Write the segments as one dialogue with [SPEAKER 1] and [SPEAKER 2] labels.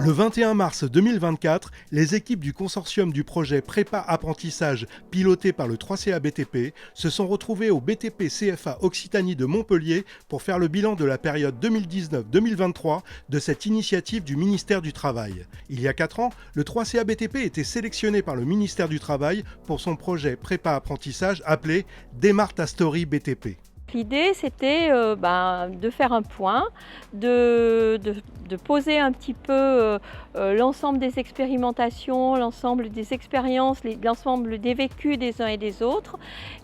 [SPEAKER 1] Le 21 mars 2024, les équipes du consortium du projet Prépa Apprentissage piloté par le 3CA BTP se sont retrouvées au BTP CFA Occitanie de Montpellier pour faire le bilan de la période 2019-2023 de cette initiative du ministère du Travail. Il y a 4 ans, le 3CA BTP était sélectionné par le ministère du Travail pour son projet Prépa Apprentissage appelé Démarre ta story BTP.
[SPEAKER 2] L'idée, c'était de faire un point, de poser un petit peu l'ensemble des expérimentations, l'ensemble des expériences, l'ensemble des vécus des uns et des autres,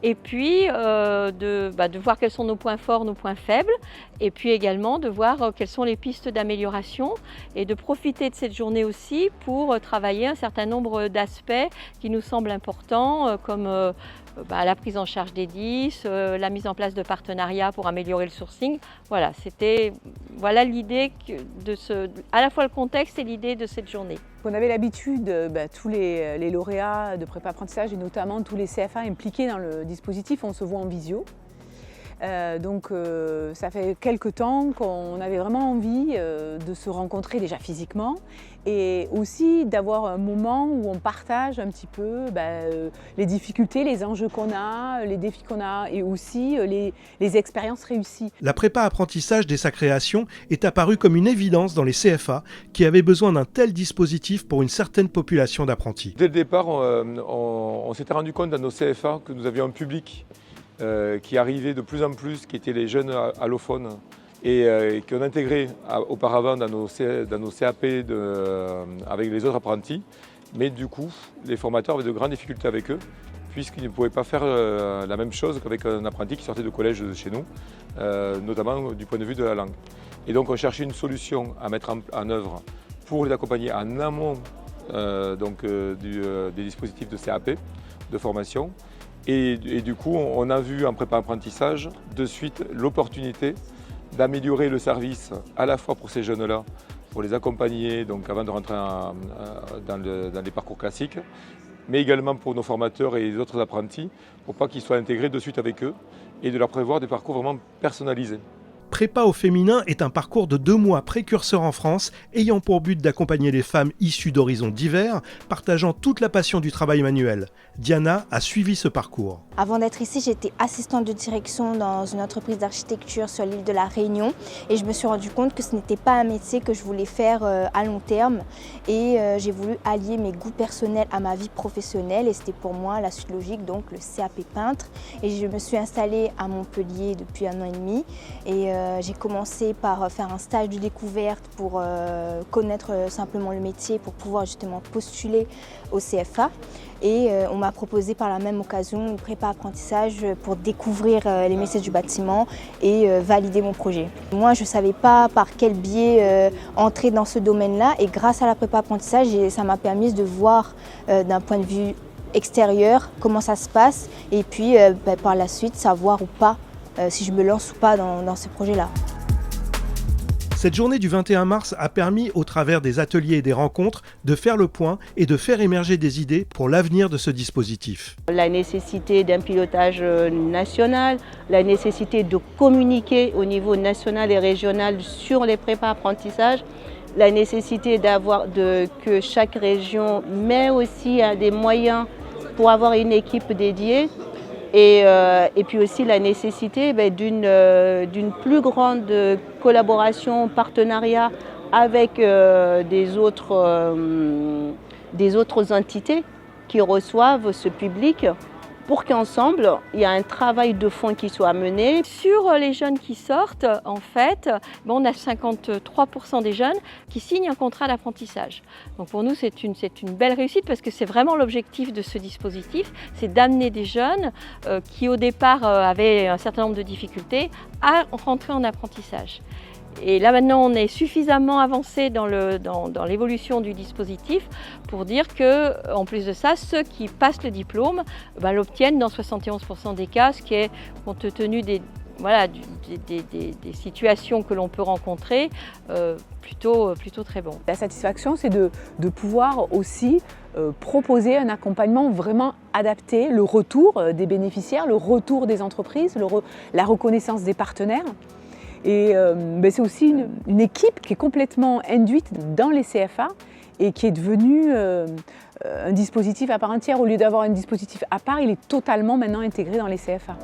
[SPEAKER 2] et puis de voir quels sont nos points forts, nos points faibles, et puis également de voir quelles sont les pistes d'amélioration, et de profiter de cette journée aussi pour travailler un certain nombre d'aspects qui nous semblent importants, comme la prise en charge des 10, la mise en place de partenariats pour améliorer le sourcing. Voilà l'idée à la fois le contexte et l'idée de cette journée.
[SPEAKER 3] On avait l'habitude, tous les lauréats de prépa apprentissage et notamment tous les CFA impliqués dans le dispositif, on se voit en visio. Ça fait quelques temps qu'on avait vraiment envie de se rencontrer déjà physiquement et aussi d'avoir un moment où on partage un petit peu les difficultés, les enjeux qu'on a, les défis qu'on a et aussi les expériences réussies.
[SPEAKER 1] La prépa apprentissage dès sa création est apparue comme une évidence dans les CFA qui avaient besoin d'un tel dispositif pour une certaine population d'apprentis.
[SPEAKER 4] Dès le départ, on s'était rendu compte dans nos CFA que nous avions un public qui arrivaient de plus en plus, qui étaient les jeunes allophones et qu'on intégrait auparavant dans nos CAP avec les autres apprentis. Mais du coup, les formateurs avaient de grandes difficultés avec eux, puisqu'ils ne pouvaient pas faire la même chose qu'avec un apprenti qui sortait de collège de chez nous, notamment du point de vue de la langue. Et donc on cherchait une solution à mettre en œuvre pour les accompagner en amont des dispositifs de CAP, de formation. Et du coup, on a vu en prépa apprentissage de suite l'opportunité d'améliorer le service à la fois pour ces jeunes-là, pour les accompagner donc avant de rentrer dans les parcours classiques, mais également pour nos formateurs et les autres apprentis, pour pas qu'ils soient intégrés de suite avec eux et de leur prévoir des parcours vraiment personnalisés.
[SPEAKER 1] Prépa au féminin est un parcours de 2 mois précurseur en France, ayant pour but d'accompagner les femmes issues d'horizons divers, partageant toute la passion du travail manuel. Diana a suivi ce parcours.
[SPEAKER 5] Avant d'être ici, j'étais assistante de direction dans une entreprise d'architecture sur l'île de la Réunion et je me suis rendu compte que ce n'était pas un métier que je voulais faire à long terme et j'ai voulu allier mes goûts personnels à ma vie professionnelle et c'était pour moi la suite logique, donc le CAP peintre. Et je me suis installée à Montpellier depuis 1 an et demi et j'ai commencé par faire un stage de découverte pour connaître simplement le métier, pour pouvoir justement postuler au CFA. Et on m'a proposé par la même occasion une prépa apprentissage pour découvrir les métiers du bâtiment et valider mon projet. Moi, je ne savais pas par quel biais entrer dans ce domaine-là et grâce à la prépa apprentissage, ça m'a permis de voir d'un point de vue extérieur comment ça se passe et puis par la suite savoir ou pas si je me lance ou pas dans ce projet-là.
[SPEAKER 1] Cette journée du 21 mars a permis, au travers des ateliers et des rencontres, de faire le point et de faire émerger des idées pour l'avenir de ce dispositif.
[SPEAKER 6] La nécessité d'un pilotage national, la nécessité de communiquer au niveau national et régional sur les prépas apprentissages, la nécessité que chaque région met aussi des moyens pour avoir une équipe dédiée. Et puis aussi la nécessité d'une plus grande collaboration, partenariat avec des autres entités qui reçoivent ce public pour qu'ensemble, il y a un travail de fond qui soit mené.
[SPEAKER 2] Sur les jeunes qui sortent, en fait, on a 53% des jeunes qui signent un contrat d'apprentissage. Donc pour nous, c'est une belle réussite parce que c'est vraiment l'objectif de ce dispositif, c'est d'amener des jeunes qui au départ avaient un certain nombre de difficultés à rentrer en apprentissage. Et là maintenant on est suffisamment avancé dans l'évolution du dispositif pour dire que, en plus de ça, ceux qui passent le diplôme l'obtiennent dans 71% des cas, ce qui est, compte tenu des situations que l'on peut rencontrer, plutôt très bon.
[SPEAKER 3] La satisfaction, c'est de pouvoir aussi proposer un accompagnement vraiment adapté, le retour des bénéficiaires, le retour des entreprises, la reconnaissance des partenaires. Et c'est aussi une équipe qui est complètement induite dans les CFA et qui est devenue un dispositif à part entière. Au lieu d'avoir un dispositif à part, il est totalement maintenant intégré dans les CFA.